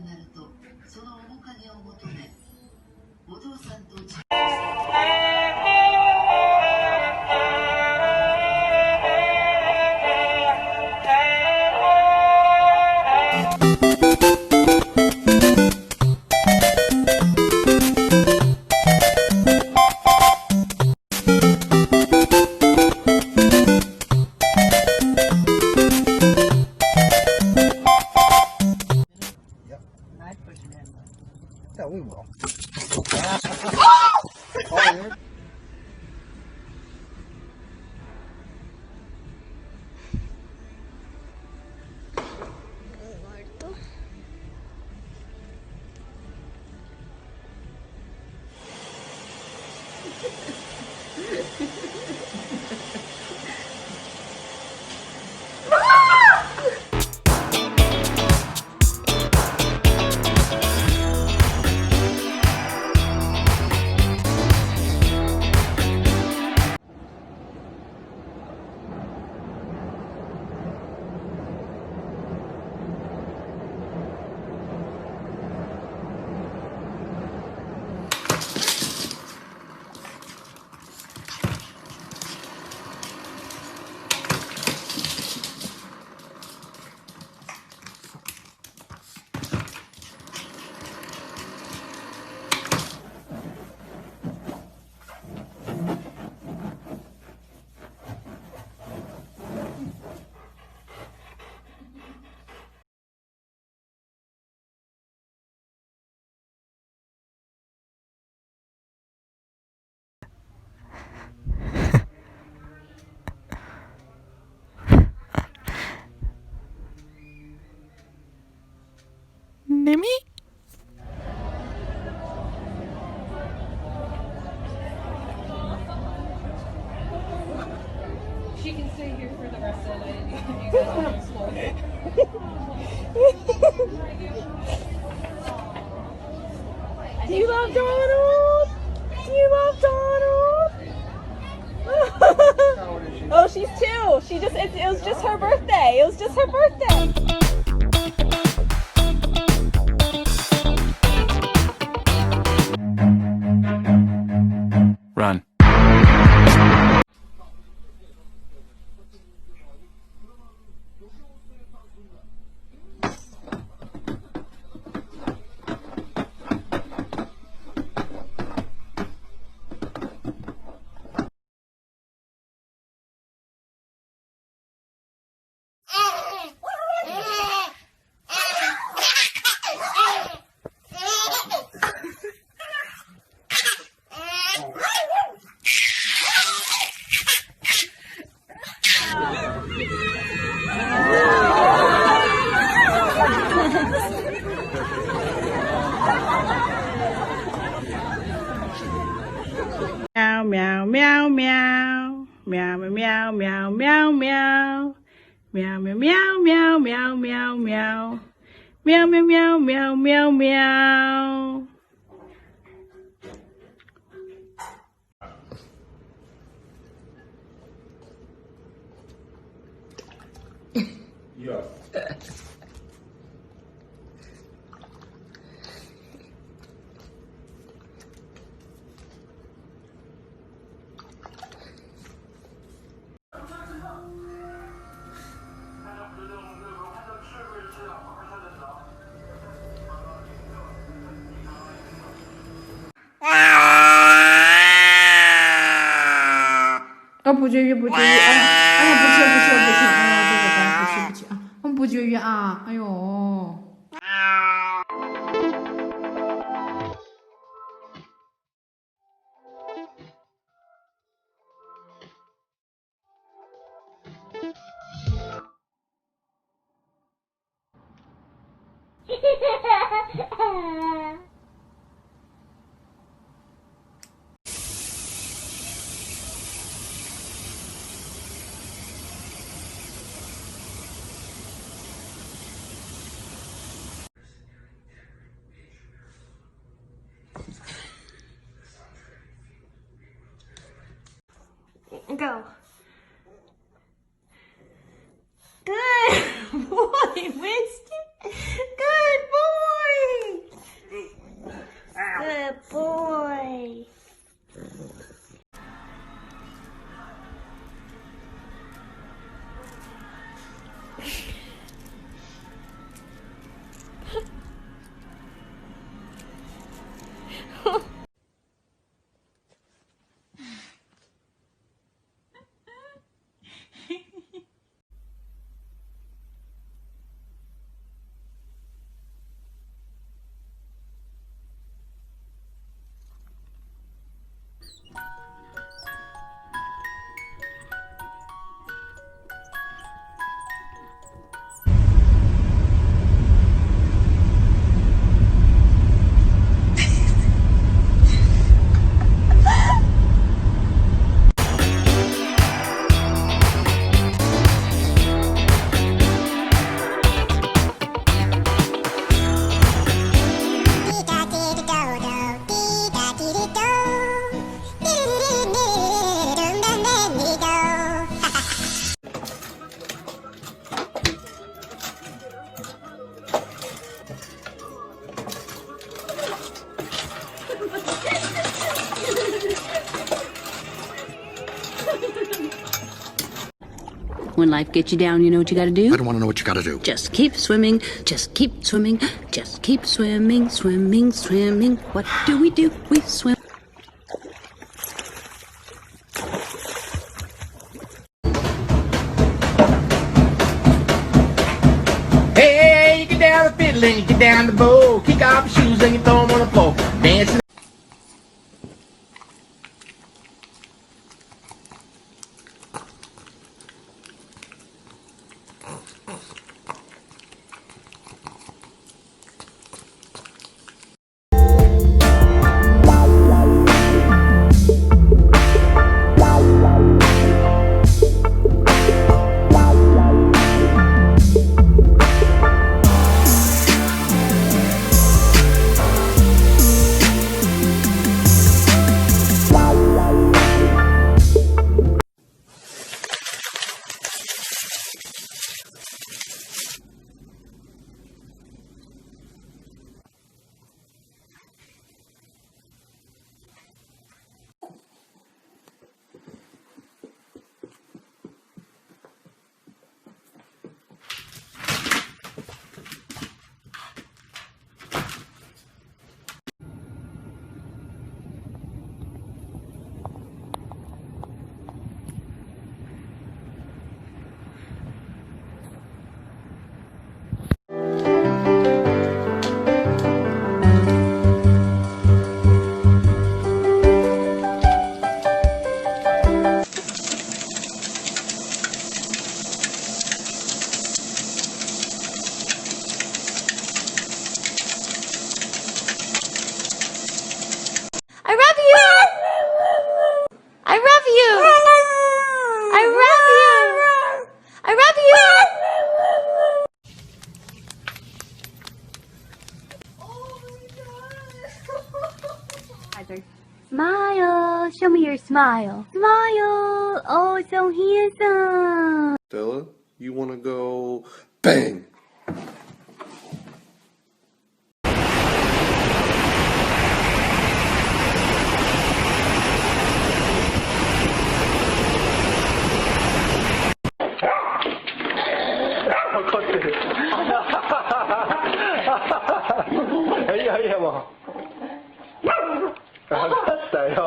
くなると、その面影を求め、お父さんと在喂我。Mimi? She can stay here for the rest of the night and you guys can explore. Do you love Donald? Do you love Donald? Oh, she's 2. It was just her birthday. It was just her birthday. Run. Meow, meow, meow, meow, meow, meow, meow, meow, meow, meow, meow, meow, meow, meow, meow, meow, meow, meow, meow, meow. Yeah. Oh, 不绝育，不绝育，哎呀，哎呀，不行，不行，不行，哎呀，这个该不行，不行啊，我们不绝育啊，哎呦。Go. Good boy, Winston. Good boy. When life gets you down, you know what you gotta do? I don't want to know what you gotta do. Just keep swimming, just keep swimming, just keep swimming, swimming, swimming. What do? We swim. Hey, you get down the fiddle and you get down the bow. Kick off your shoes and you throw them on the floor. Dancing. I love you! I love you! I love you! I love you! Smile! Show me your smile. Smile! Oh, so handsome! Stella, you want to go bang?哎呀哎呀嘛！哎呀！